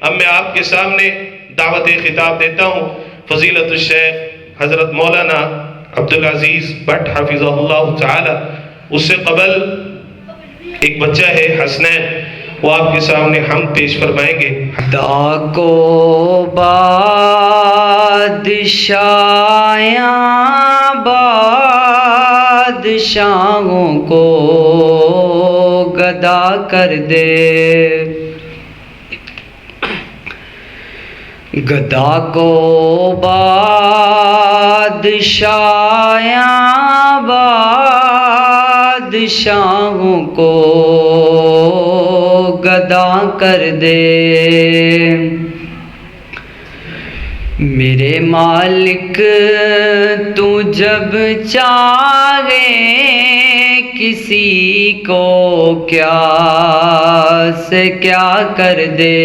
اب میں آپ کے سامنے دعوت خطاب دیتا ہوں فضیلت الشیخ حضرت مولانا عبدالعزیز بٹ حفظہ اللہ تعالی. اس سے قبل ایک بچہ ہے حسنین، وہ آپ کے سامنے حمد پیش فرمائیں گے. خدا کو بادشاہیاں بادشاہوں کو گدا کر دے، گدا کو بادشاہیاں بادشاہوں کو گدا کر دے. میرے مالک تو جب چاہے کسی کو کیا سے کیا کر دے.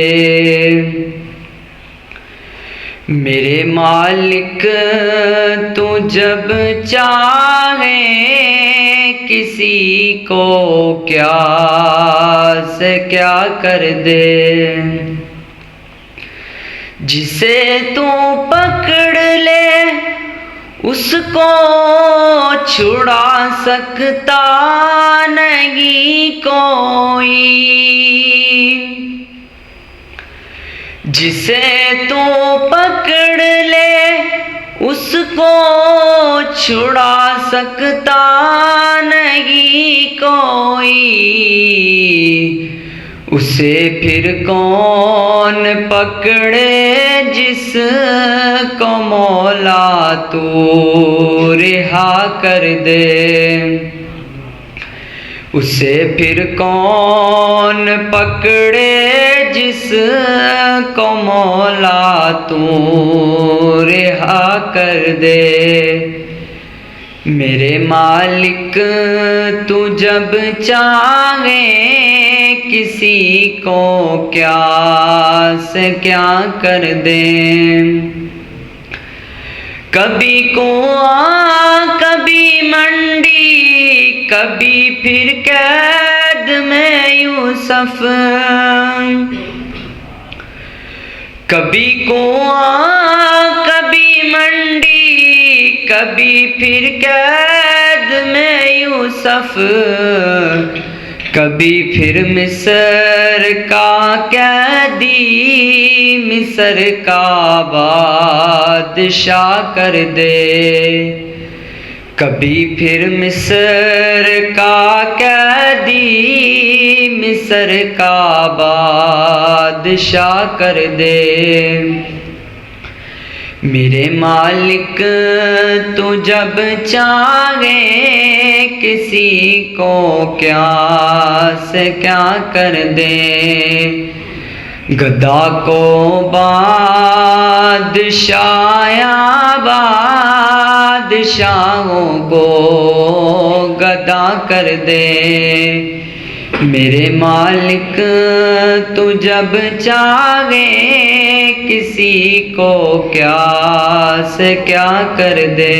میرے مالک تو جب چاہے کسی کو کیا سے کیا کر دے. جسے تو پکڑ لے اس کو چھڑا سکتا نہیں کوئی. جسے تو پکڑ لے اس کو چھڑا سکتا نہیں کوئی. اسے پھر کون پکڑے جس کو مولا تو رہا کر دے. اسے پھر کون پکڑے جس کو مولا تو رہا کر دے. میرے مالک تو جب چاہے کسی کو کیا سے کیا کر دے. کبھی کنواں کبھی منڈی کبھی پھر قید میں یوسف. کبھی کنواں کبھی منڈی کبھی پھر قید میں یوسف. کبھی پھر مصر کا قیدی مصر کا بادشاہ کر دے. کبھی پھر مصر کا قیدی مصر کا بادشاہ کر دے. میرے مالک تو جب چاہے کسی کو کیا سے کیا کر دے. گدا کو بادشاہیاں بادشاہوں کو گدا کر دے. میرے مالک تو جب چاہے کسی کو کیا سے کیا کر دے.